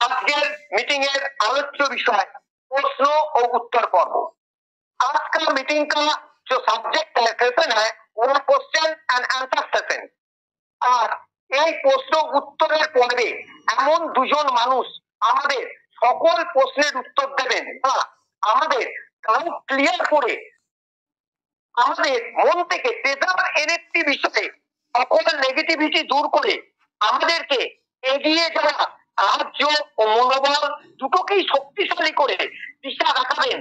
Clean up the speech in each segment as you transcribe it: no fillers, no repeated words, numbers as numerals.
আজকের মিটিং এর আলোচ্য বিষয় প্রশ্ন ও উত্তর পর্ব। आज का मीटिंग का जो सब्जेक्ट है सेशन है वो क्वेश्चन एंड आंसर सेशन। আর এই প্রশ্ন উত্তরের পর্বে এমন দুজন মানুষ আমাদের সকল প্রশ্নের উত্তর দেবেন বা আমাদের ডাউট ক্লিয়ার করে আমাদের মন থেকে ট্রেজার এনএফটি বিষয়ে সকল নেগেটিভিটি দূর করে আমাদেরকে এগিয়ে যাওয়া সাহায্য ও মনোবল দুটোকেই শক্তিশালী করে দিশা দেখাবেন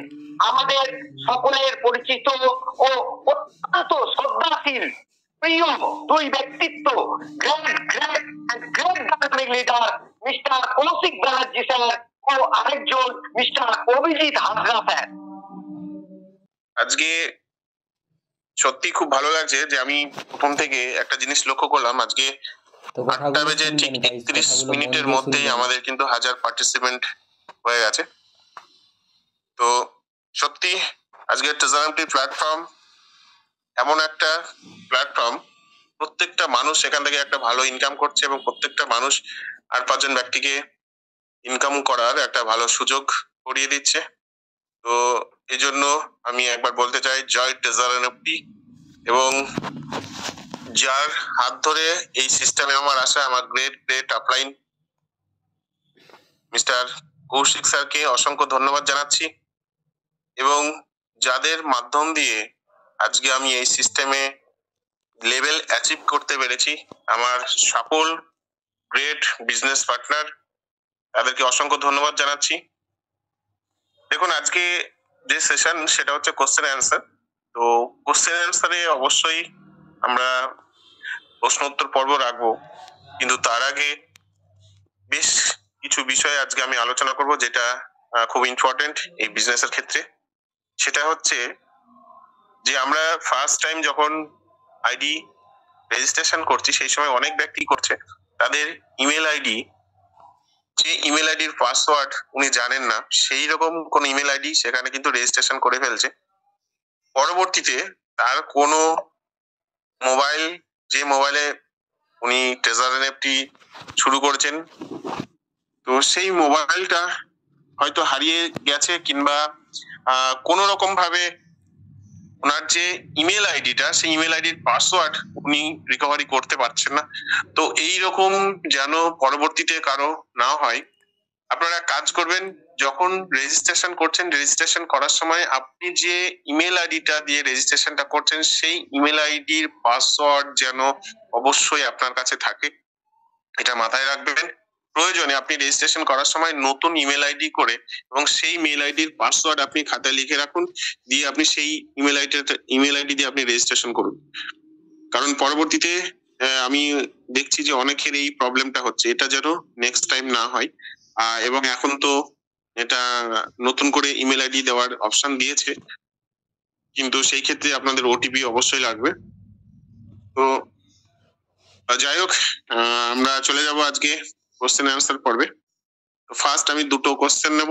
আমাদের সকলের পরিচিত ও অত্যন্ত শ্রদ্ধাশীল প্রিয় দুই ব্যক্তিত্ব great leader mister Koushik Banerjee sir ও আরেকজন মিস্টার অভিজিৎ হাজরা স্যার। আজকে সত্যি খুব ভালো লাগছে যে আমি প্রথম থেকে একটা জিনিস লক্ষ্য করলাম, আজকে 8টা বেজে ঠিক 31 মিনিটের মধ্যেই আমাদের কিন্তু 1000 পার্টিসিপেন্ট হয়ে গেছে। তো সত্যি আজকে ট্রেজার প্ল্যাটফর্ম এমন একটা প্ল্যাটফর্ম, প্রত্যেকটা মানুষ এখান থেকে একটা ভালো ইনকাম করছে এবং প্রত্যেকটা মানুষ আর 5 জন ব্যক্তিকে ইনকাম করার একটা ভালো সুযোগ করিয়ে দিচ্ছে। তো এই জন্য আমি একবার বলতে চাই জয় ট্রেজার এনএফটি, এবং যার হাত ধরে এই সিস্টেমে আমার আসা আমার গ্রেট আপলাইন মিস্টার কৌশিক স্যারকে অসংখ্য ধন্যবাদ জানাচ্ছি, এবং যাদের মাধ্যম দিয়ে আজকে আমি এই সিস্টেমে লেভেল অ্যাচিভ করতে পেরেছি আমার সকল গ্রেট বিজনেস পার্টনার, তাদেরকে অসংখ্য ধন্যবাদ জানাচ্ছি। দেখুন আজকে যে সেশন সেটা হচ্ছে কোশ্চেন অ্যান্সার। তো কোশ্চেন অ্যান্সারে অবশ্যই আমরা প্রশ্ন উত্তর পর্ব রাখবো, কিন্তু তার আগে বেশ কিছু বিষয় আজকে আমি আলোচনা করব যেটা খুব ইম্পর্টেন্ট এই বিজনেসের ক্ষেত্রে। সেটা হচ্ছে যে আমরা ফার্স্ট টাইম যখন আইডি রেজিস্ট্রেশন করছি সেই সময় অনেক ব্যক্তি করছে তাদের ইমেল আইডি, যে ইমেল আইডির পাসওয়ার্ড উনি জানেন না, সেই রকম কোন ইমেল আইডি সেখানে কিন্তু রেজিস্ট্রেশন করে ফেলছে। পরবর্তীতে তার কোনো মোবাইল, যে মোবাইলে উনি ট্রেজার এনএফটি শুরু করেছেন, তো সেই মোবাইলটা হয়তো হারিয়ে গেছে কিংবা কোন রকম ভাবে ওনার যে ইমেল আইডিটা সেই ইমেল আইডির পাসওয়ার্ড উনি রিকভারি করতে পারছেন না। তো এই রকম যেন পরবর্তীতে কারো না হয়, আপনারা কাজ করবেন যখন রেজিস্ট্রেশন করছেন, রেজিস্ট্রেশন করার সময় আপনি যে ইমেল আইডিটা দিয়ে রেজিস্ট্রেশনটা করছেন সেই ইমেল আইডির পাসওয়ার্ড যেন অবশ্যই আপনার কাছে থাকে, এটা মাথায় রাখবেন। প্রয়োজনে আপনি রেজিস্ট্রেশন করার সময় নতুন ইমেল আইডি করে এবং সেই মেল আইডির পাসওয়ার্ড আপনি খাতায় লিখে রাখুন, দিয়ে আপনি সেই ইমেল আইডি দিয়ে আপনি রেজিস্ট্রেশন করুন। কারণ পরবর্তীতে আমি দেখছি যে অনেকের এই প্রবলেমটা হচ্ছে, এটা যেন নেক্সট টাইম না হয়। এবং এখন তো এটা নতুন করে ইমেল আইডি দেওয়ার অপশন দিয়েছে, কিন্তু সেই ক্ষেত্রে আপনাদের ওটিপি অবশ্যই লাগবে। তো যাই হোক, আমরা চলে যাব আজকে কোশ্চেন অ্যান্সার পর্বে। তো ফার্স্ট আমি দুটো কোশ্চেন নেব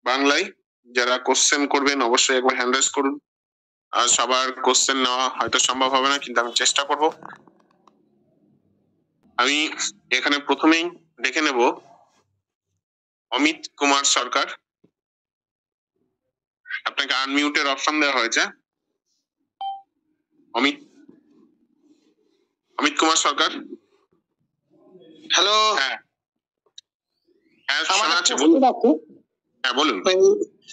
বাংলায়। যারা কোশ্চেন করবেন অবশ্যই একবার হ্যান্ড রেজ করুন। আর সবার কোশ্চেন নেওয়া হয়তো সম্ভব হবে না, কিন্তু আমি চেষ্টা করব। আমি এখানে প্রথমেই দেখে নেব অমিত কুমার সরকার, আপনাকে আনমিউটের অপশন দেওয়া হয়েছে। অমিত কুমার সরকার, হ্যালো। হ্যাঁ শোনা যাচ্ছে, হ্যাঁ বলুন।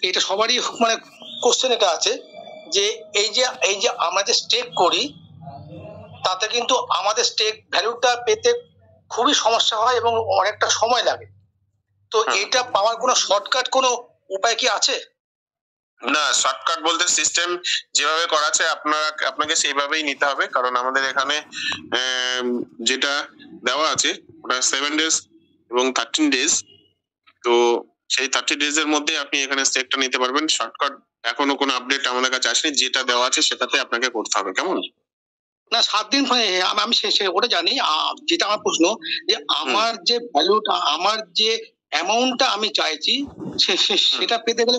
এটা সবারই মানে কোশ্চেন এটা আছে যে এই যে আমরা যে স্টেক করি তাতে কিন্তু আমাদের স্টেক ভ্যালুটা পেতে খুবই সমস্যা হয় এবং অনেকটা সময় লাগে। তো এটা পাওয়ার কোনো শর্টকাট কোনো উপায় কি আছে? না, শর্টকাট বলতে সিস্টেম যেভাবে করা আছে আপনাকে সেইভাবেই নিতে হবে। কারণ আমাদের এখানে যেটা দেওয়া আছে ওটা 7 ডেজ এবং 13 ডেজ। তো সেই 30 ডেজ এর মধ্যে আপনি এখানে স্টেকটা নিতে পারবেন। শর্টকাট এখনো কোনো আপডেট আমাদের কাছে আসেনি, যেটা দেওয়া আছে সেটাতে আপনাকে করতে হবে। কেমন? না 7 দিন আমি ওটা জানি। যেটা আমার প্রশ্ন যে আমার যে ভ্যালুটা, আমার যে অ্যামাউন্টটা আমি চাইছি সেটা পেতে গেলে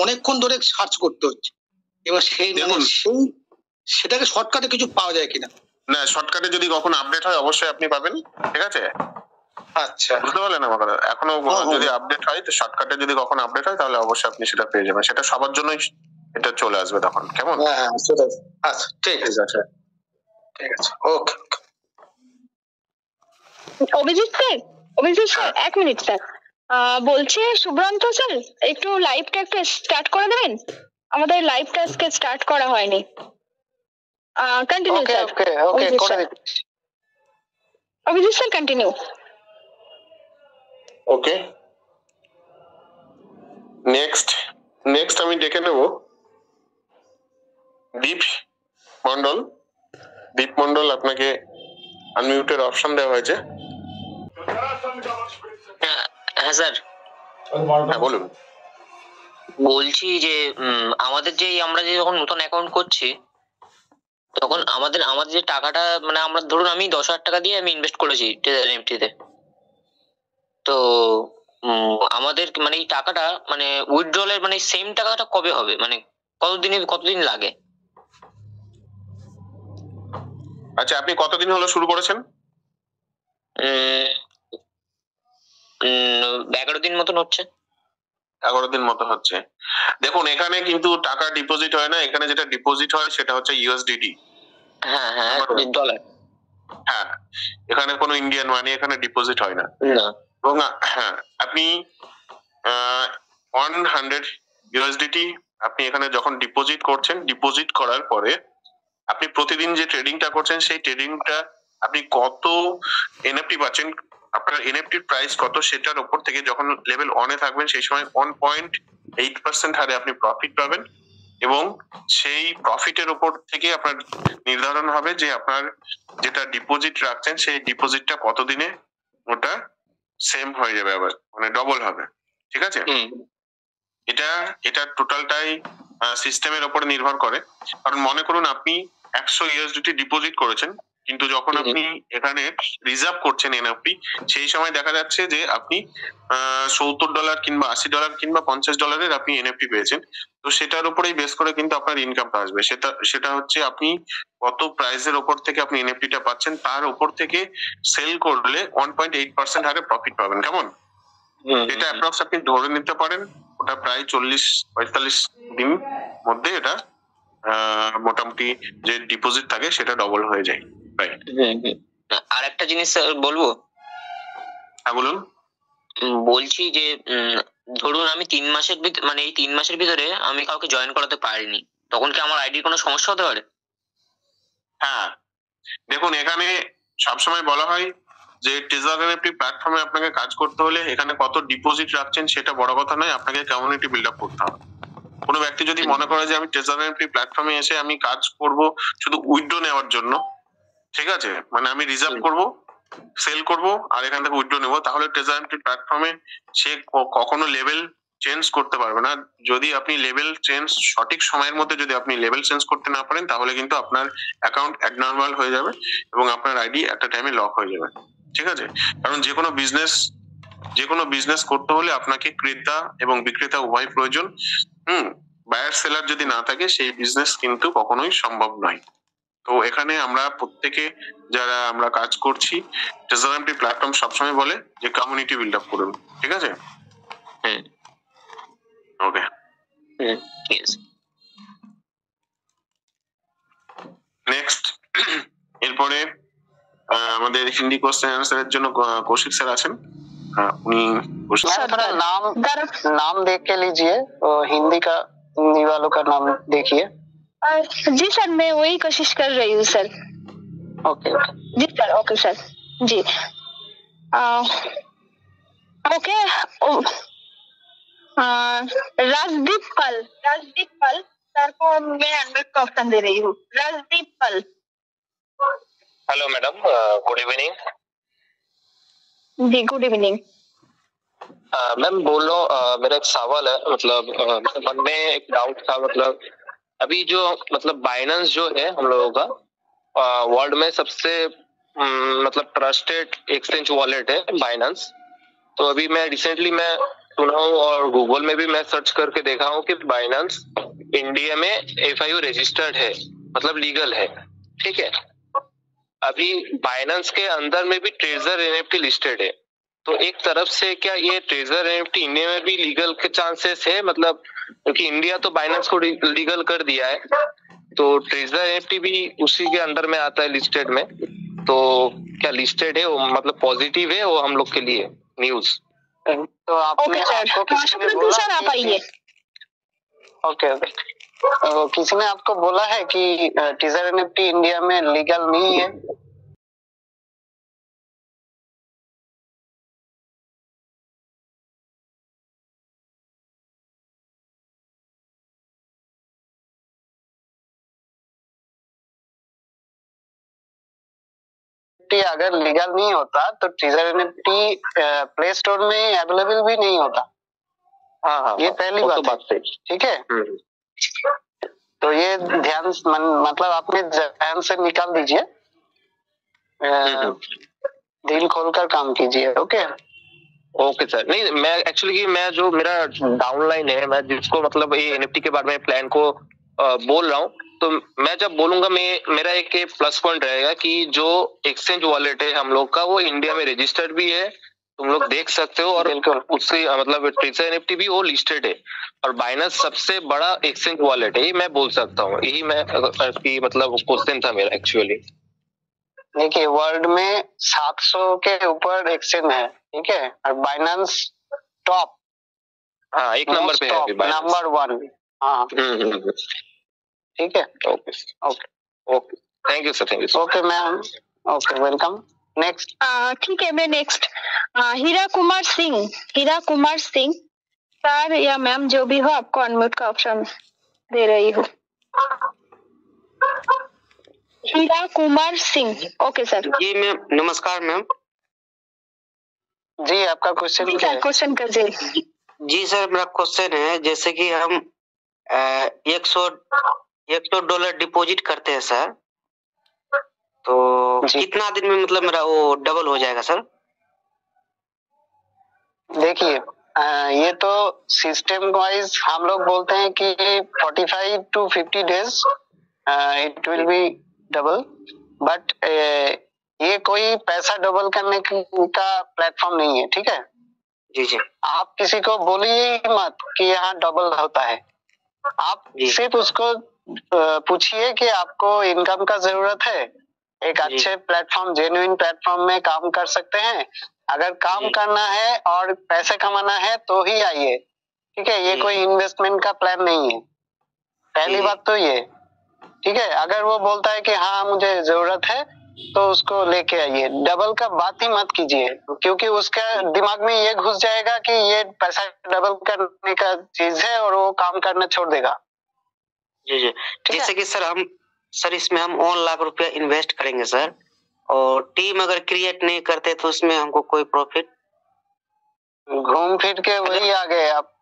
অনেকক্ষণ ধরে সার্চ করতে হচ্ছে। এবার সেটাকে শর্টকাটে কিছু পাওয়া যায় কিনা? না, শর্টকাটে যদি কখনো আপডেট হয় অবশ্যই আপনি পাবেন, ঠিক আছে? আচ্ছা, বুঝতে পারলেন আমার কথা? এখনো যদি আপডেট হয়, তো শর্টকাটে যদি কখন আপডেট হয় তাহলে অবশ্যই আপনি সেটা পেয়ে যাবেন। সেটা সবার জন্যই এটা চলে আসবে তখন, কেমন? হ্যাঁ সেটাই। আচ্ছা ঠিক ঠিক আছে। ঠিক আছে, ওকে। অভিজিৎ স্যার, এক মিনিট স্যার। বলছি সুব্রান্ত স্যার, একটু লাইভটা একটু স্টার্ট করে দেবেন, আমাদের লাইভটা আজকে স্টার্ট করা হয়নি। Continue sir. ওকে করে দিচ্ছি। Abhijit sir continue. Okay, next আমি ডেকে নেব দীপ মন্ডল। আপনাকে আনমিউটের অপশন দেওয়া হয়েছে। হ্যাঁ স্যার, হ্যাঁ বলুন। বলছি যে আমাদের যে আমরা যে যখন নতুন অ্যাকাউন্ট করছি তখন আমাদের যে টাকাটা, মানে আমরা ধরুন আমি 10,000 টাকা দিয়ে আমি ইনভেস্ট করেছি ট্রেজার এনএফটি-তে, তো আমাদের মানে এই টাকাটা মানে উইথড্রলের মানে সেম টাকাটা কবে হবে, মানে কতদিন লাগে? আচ্ছা, আপনি কতদিন হলো শুরু করেছেন? 11 দিন মতন হচ্ছে। 11 দিন মতো হচ্ছে। দেখুন, এখানে কিন্তু টাকা ডিপোজিট হয় না, এখানে যেটা ডিপোজিট হয় সেটা হচ্ছে ইউএসডিটি। হ্যাঁ ডলার। হ্যাঁ, এখানে কোনো ইন্ডিয়ান মানি এখানে ডিপোজিট হয় না। এবং হ্যাঁ, আপনি 100 ইউএসডিটি আপনি এখানে যখন ডিপোজিট করছেন, ডিপোজিট করার পরে আপনি প্রতিদিন যে ট্রেডিংটা করছেন সেই ট্রেডিংটা আপনি কত এনএফটি পাচ্ছেন, আপনার এনএফটির প্রাইস কত, সেটার উপর থেকে যখন লেভেল 1 এ থাকবেন সেই সময় 1.8% হারে আপনি প্রফিট পাবেন। এবং সেই প্রফিটের উপর থেকে আপনার নির্ধারণ হবে যে আপনার যেটা ডিপোজিট রাখছেন সেই ডিপোজিটটা কতদিনে ওটা সেম হয়ে যাবে, আবার মানে ডবল হবে। ঠিক আছে? এটা টোটালটাই সিস্টেমের উপর নির্ভর করে। কারণ মনে করুন আপনি 100 ইউএসডিটি ডিপোজিট করেছেন, কিন্তু যখন আপনি এখানে রিজার্ভ করছেন এনএফটি, সেই সময় দেখা যাচ্ছে যে আপনি $70 কিংবা $80 কিংবা $50 আপনি এনএফটি পেয়েছেন। তো সেটার উপরেই বেস করে কিন্তু আপনার ইনকামটা আসবে। সেটা হচ্ছে আপনি কত প্রাইসের উপর থেকে আপনি এনএফটিটা পাচ্ছেন, তার উপর থেকে সেল করলে 1.8% হারে প্রফিট পাবেন। কেমন? এটা অ্যাপ্রক্স আপনি ধরে নিতে পারেন ওটা প্রায় 40-45 দিন মধ্যে এটা মোটামুটি যে ডিপোজিট থাকে সেটা ডবল হয়ে যায়। রাইট। আর একটা জিনিস স্যার বলবো। হ্যাঁ বলুন। বলছি যে ধরুন আমি 3 মাসের মানে এই 3 মাসের ভিতরে আমি কাউকে জয়েন করাতে পারিনি, তখন কি আমার আইডির কোনো সমস্যা হতে পারে? হ্যাঁ, দেখুন, এখানে সবসময় বলা হয় যে ট্রেজার এনএফটি প্ল্যাটফর্মে আপনাকে কাজ করতে হলে এখানে কত ডিপোজিট রাখছেন সেটা বড় কথা নয়, আপনাকে কমিউনিটি বিল্ড আপ করতে হবে। কোনো ব্যক্তি যদি মনে করে যে আমি ট্রেজার এনএফটি প্ল্যাটফর্মে এসে আমি কাজ করব শুধু উইথড্র নেওয়ার জন্য, ঠিক আছে, মানে আমি রিজার্ভ করব, সেল করব আর এখান থেকে উইথড্র নেব, তাহলে ট্রেজার এনএফটি প্ল্যাটফর্মে সে কখনো লেভেল চেঞ্জ করতে পারবে না। যদি আপনি লেভেল চেঞ্জ সঠিক সময়ের মধ্যে যদি আপনি লেভেল চেঞ্জ করতে না পারেন, তাহলে কিন্তু আপনার অ্যাকাউন্ট অ্যাবনর্মাল হয়ে যাবে এবং আপনার আইডি একটা টাইমে লক হয়ে যাবে। ঠিক আছে? কারণ যে কোনো বিজনেস করতে হলে আপনাকে ক্রেতা এবং বিক্রেতা উভয় প্রয়োজন। বায়ার সেলার যদি না থাকে সেই বিজনেস কিন্তু কখনোই সম্ভব নয়। তো এখানে আমরা প্রত্যেকে যারা আমরা কাজ করছি, ট্রেজার এনএফটি প্ল্যাটফর্ম সবসময় বলে যে কমিউনিটি বিল্ড আপ করুন। ঠিক আছে? ওকে, ঠিক আছে। নেক্সট, এরপরে আমাদের হিন্দি কোশ্চেন আনসারের জন্য কৌশিক স্যার আছেন। उन्हीं थोड़ा नाम देख के लीजिए, हिंदी वालों का नाम देखिए। जी सर, मैं वही कोशिश कर रही हूँ सर। ओके जी सर, ओके सर जी। ओके, राजदीप पल सर को मैं 100 का ऑप्शन दे रही हूँ। Rajdeep Pal. Hello madam, good evening. जी गुड इवनिंग। मैम बोल रहा हूँ, मेरा एक सवाल है, मतलब मेरे मन में एक डाउट था। मतलब अभी जो मतलब बाइनेंस जो है हम लोगों का वर्ल्ड में सबसे मतलब ट्रस्टेड एक्सचेंज वॉलेट है बाइनेंस। तो अभी मैं रिसेंटली सुना हूँ और गूगल में भी मैं सर्च करके देखा हूँ कि बाइनेंस इंडिया में FIU रजिस्टर्ड है, मतलब लीगल है। ठीक है, अभी बाइनेंस के अंदर में भी ट्रेजर एनएफटी लिस्टेड है, तो एक तरफ से क्या ये ट्रेजर एनएफटी इंडिया में भी लीगल के चांसेस है, मतलब क्योंकि इंडिया तो बाइनेंस को लीगल कर दिया है, तो ट्रेजर एनएफटी भी उसी के अंडर में आता है लिस्टेड में, तो क्या लिस्टेड है वो, मतलब पॉजिटिव है वो हम लोग के लिए न्यूज? तो आपने आपको किसी ने बोला सर आप आइए। ओके ओके, किसी ने आपको बोला है कि टीजर एनएफटी इंडिया में लीगल नहीं है? अगर लीगल नहीं होता तो टीजर एनएफटी प्ले स्टोर में अवेलेबल भी नहीं होता। हाँ, ये पहली तो बात बात है, ठीक है। तो ये ध्यान मतलब अपने ध्यान से निकाल दीजिए, दिल खोलकर काम कीजिए। Okay okay sir. नहीं, मैं एक्चुअली मैं जो मेरा डाउनलाइन है, मैं जिसको मतलब ये एनएफटी के बारे में प्लान को बोल रहा हूँ, तो मैं जब बोलूंगा मेरा एक प्लस पॉइंट रहेगा कि जो एक्सचेंज वॉलेट है हम लोग का वो इंडिया में रजिस्टर्ड भी है, तुम लोग देख सकते हो, और उससे मतलब ट्रेजर एनएफटी भी वो लिस्टेड है, और बाइनेंस सबसे बड़ा एक्सचेंज वॉलेट है, ये मैं बोल सकता हूँ। यही मैं मतलब क्वेश्चन था मेरा एक्चुअली। देखिए, वर्ल्ड में 700 के ऊपर एक्सचेंज है, ठीक है, और बाइनेंस टॉप, हाँ, एक नंबर पे है नंबर 1। हाँ ठीक है। Okay okay, thank you sir, thank you. Okay ma'am, okay, welcome. Next. ठीक है, मैं नेक्स्ट हीरा कुमार सिंह सर या मैम जो भी हो, आपको अनम्यूट का ऑप्शन दे रही हूँ। हीरा कुमार सिंह, ओके सर। जी मैम, नमस्कार मैम। जी, आपका क्वेश्चन क्या है? क्वेश्चन कर दीजिए। जी सर, मेरा क्वेश्चन है, जैसे कि हम $100 डिपॉजिट करते हैं सर, तो कितना दिन में मतलब मेरा वो डबल हो जाएगा सर? देखिए, ये तो सिस्टम वाइज हम लोग बोलते हैं कि 45 to 50 days it will be double, but ये कोई पैसा डबल करने का प्लेटफॉर्म नहीं है, ठीक है। जी जी। आप किसी को बोलिए मत कि यहाँ डबल होता है, आप सिर्फ उसको पूछिए कि आपको इनकम का जरूरत है, एक अच्छे प्लेटफॉर्म, जेन्युइन प्लेटफॉर्म में काम कर सकते हैं। अगर काम करना है और पैसे कमाना है तो ही आइए, ठीक है। ये कोई इन्वेस्टमेंट का प्लान नहीं है, पहली बात तो ये, ठीक है। अगर वो बोलता है कि हाँ मुझे जरूरत है तो उसको लेके आइए, डबल का बात ही मत कीजिए, क्योंकि उसका दिमाग में ये घुस जाएगा कि ये पैसा डबल करने का चीज है और वो काम करना छोड़ देगा। जी जी। जैसे कि सर इसमें हम 1 लाख रुपया इन्वेस्ट करेंगे सर, और टीम अगर क्रिएट नहीं करते तो उसमें हमको कोई प्रॉफिट? घूम फिर के वही आ गए आप।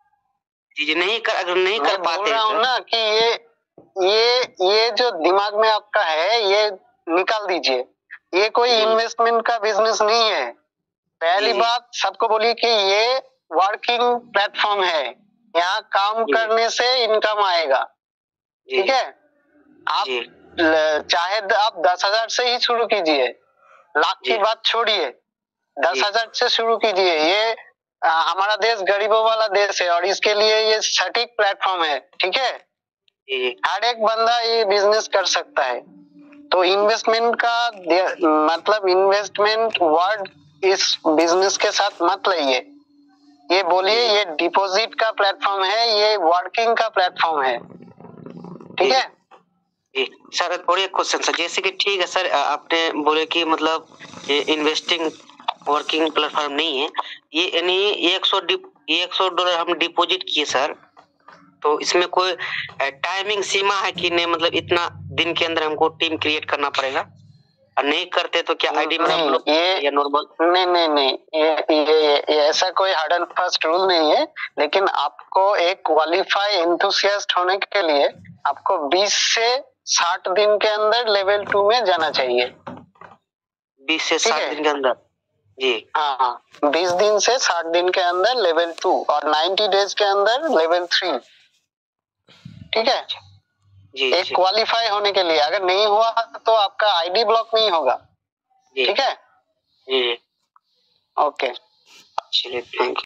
जी नहीं कर पाते बोल रहा हूँ ना कि ये जो दिमाग में आपका है ये निकाल दीजिए, ये कोई इन्वेस्टमेंट का बिजनेस नहीं है। पहली बात सबको बोलिए कि ये वर्किंग प्लेटफॉर्म है, यहाँ काम करने से इनकम आएगा, ठीक है। आप चाहे आप 10,000 से ही शुरू कीजिए, लाख की बात छोड़िए, 10,000 से शुरू कीजिए। ये हमारा देश गरीबों वाला देश है और इसके लिए ये सटीक प्लेटफॉर्म है, ठीक है। हर एक बंदा ये बिजनेस कर सकता है। तो इन्वेस्टमेंट का मतलब इन्वेस्टमेंट वर्ड इस बिजनेस के साथ मत लाइए। ये बोलिए ये डिपॉजिट का प्लेटफॉर्म है, ये वर्किंग का प्लेटफॉर्म है, ठीक है। सर और एक क्वेश्चन सर, जैसे कि ठीक है सर, आपने बोले कि मतलब ये इन्वेस्टिंग वर्किंग प्लेटफॉर्म नहीं है, ये यानी $100 हम डिपॉजिट किए सर, तो इसमें कोई टाइमिंग सीमा है कि नहीं, मतलब इतना दिन के अंदर हमको टीम क्रिएट करना पड़ेगा, और नहीं करते तो क्या आईडी में हम लोग या नॉर्मल? नहीं, ये ऐसा कोई हार्ड एंड फास्ट रूल नहीं है, लेकिन आपको एक क्वालिफाई एंथुसियास्ट होने के लिए आपको 20 से 60 दिन के अंदर लेवल 2 में जाना चाहिए। 20 से 60 दिन के अंदर? जी हाँ, 20 दिन से 60 दिन के अंदर लेवल 2 और 90 डेज के अंदर लेवल 3, ठीक है। एक क्वालिफाई होने के लिए, अगर नहीं हुआ तो आपका आईडी ब्लॉक नहीं होगा, ठीक है। जी ओके। चलिए थैंक यू।